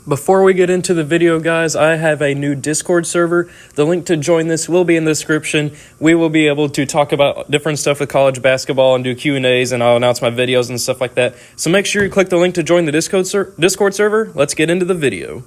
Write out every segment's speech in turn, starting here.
Before we get into the video, guys, I have a new Discord server. The link to join this will be in the description. We will be able to talk about different stuff with college basketball and do Q&As, and I'll announce my videos and stuff like that. So make sure you click the link to join the Discord server. Let's get into the video.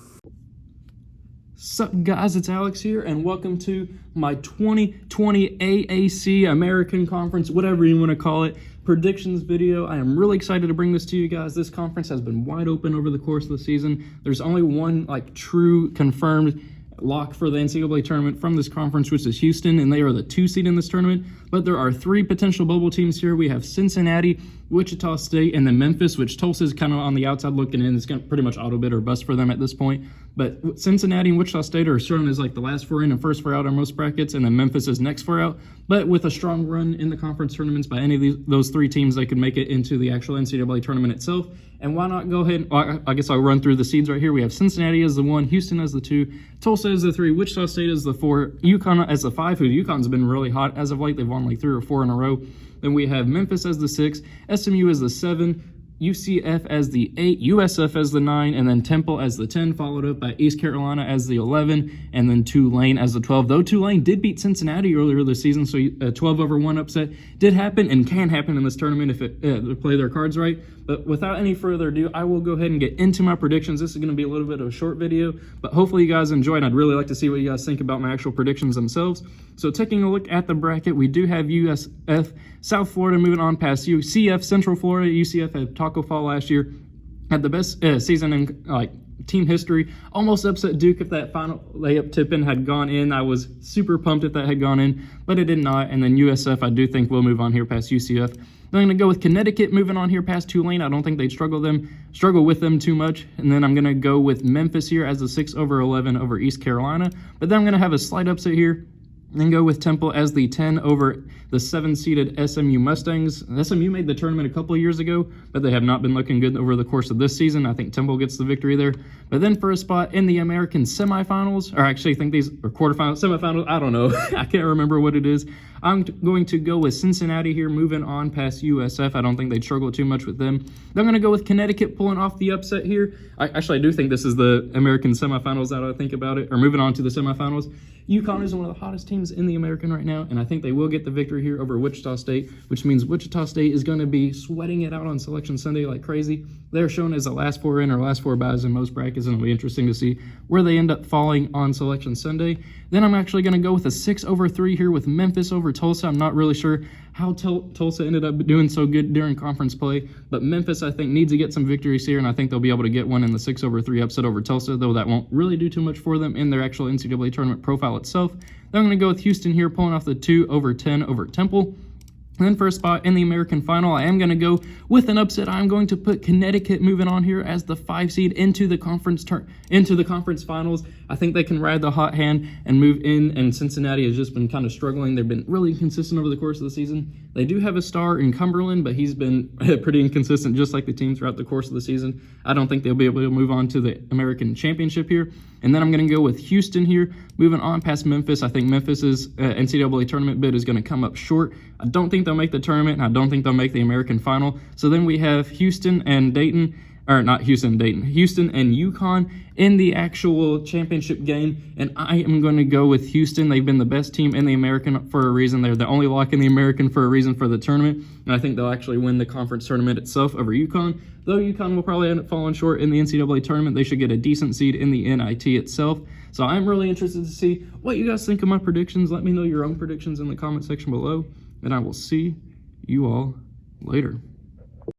Sup guys, it's Alex here, and welcome to my 2020 AAC American Conference, whatever you want to call it, predictions video. I am really excited to bring this to you guys. This conference has been wide open over the course of the season. There's only one true confirmed lock for the NCAA tournament from this conference, which is Houston, and they are the 2 seed in this tournament. But there are 3 potential bubble teams here. We have Cincinnati, Wichita State, and then Memphis, which Tulsa is kind of on the outside looking in. It's going to pretty much auto bid or bust for them at this point. But Cincinnati and Wichita State are shown as the last 4 in and first 4 out on most brackets, and then Memphis is next 4 out. But with a strong run in the conference tournaments by any of those 3 teams, they could make it into the actual NCAA tournament itself. And why not go ahead? I guess I'll run through the seeds right here. We have Cincinnati as the 1, Houston as the 2, Tulsa as the 3, Wichita State as the 4, UConn as the 5, who UConn's been really hot as of late. They've won 3 or 4 in a row. Then we have Memphis as the 6, SMU as the 7, UCF as the 8, USF as the 9, and then Temple as the 10, followed up by East Carolina as the 11, and then Tulane as the 12. Though Tulane did beat Cincinnati earlier this season, so a 12-over-1 upset did happen and can happen in this tournament if they play their cards right. But without any further ado, I will go ahead and get into my predictions. This is going to be a little bit of a short video, but hopefully you guys enjoy, and I'd really like to see what you guys think about my actual predictions themselves. So taking a look at the bracket, we do have USF, South Florida moving on past UCF, Central Florida. UCF had Taco Fall last year, had the best season in team history, almost upset Duke if that final layup tip-in had gone in. I was super pumped if that had gone in, but it did not. And then USF, I do think will move on here past UCF. Then I'm going to go with Connecticut moving on here past Tulane. I don't think they'd struggle with them too much. And then I'm going to go with Memphis here as the 6/11 over East Carolina. But then I'm going to have a slight upset here. Then go with Temple as the 10 over the 7-seeded SMU Mustangs. SMU made the tournament a couple of years ago, but they have not been looking good over the course of this season. I think Temple gets the victory there. But then for a spot in the American semifinals, or actually I think these are quarterfinals, semifinals, I don't know. I can't remember what it is. I'm going to go with Cincinnati here, moving on past USF. I don't think they'd struggle too much with them. Then I'm going to go with Connecticut pulling off the upset here. I do think this is the American semifinals now that I think about it, or moving on to the semifinals. UConn is one of the hottest teams in the American right now, and I think they will get the victory here over Wichita State, which means Wichita State is going to be sweating it out on Selection Sunday like crazy. They're shown as the last 4 in or last 4 buys in most brackets, and it'll be interesting to see where they end up falling on Selection Sunday. Then I'm actually going to go with a 6/3 here with Memphis over Tulsa. I'm not really sure how Tulsa ended up doing so good during conference play, but Memphis, I think, needs to get some victories here, and I think they'll be able to get one in the 6/3 upset over Tulsa, though that won't really do too much for them in their actual NCAA tournament profile itself. Then I'm going to go with Houston here, pulling off the 2/10 over Temple. And then for a spot in the American final, I am going to go with an upset. I'm going to put Connecticut moving on here as the 5 seed into the conference finals. I think they can ride the hot hand and move in, and Cincinnati has just been kind of struggling. They've been really inconsistent over the course of the season. They do have a star in Cumberland, but he's been pretty inconsistent just like the team throughout the course of the season. I don't think they'll be able to move on to the American Championship here. And then I'm going to go with Houston here, moving on past Memphis. I think Memphis's NCAA tournament bid is going to come up short. I don't think they'll make the tournament, and I don't think they'll make the American final. So then we have Houston and Dayton, or not Houston and Dayton, Houston and UConn in the actual championship game, and I am going to go with Houston. They've been the best team in the American for a reason. They're the only lock in the American for a reason for the tournament, and I think they'll actually win the conference tournament itself over UConn. Though UConn will probably end up falling short in the NCAA tournament, they should get a decent seed in the NIT itself. So I'm really interested to see what you guys think of my predictions. Let me know your own predictions in the comment section below, and I will see you all later.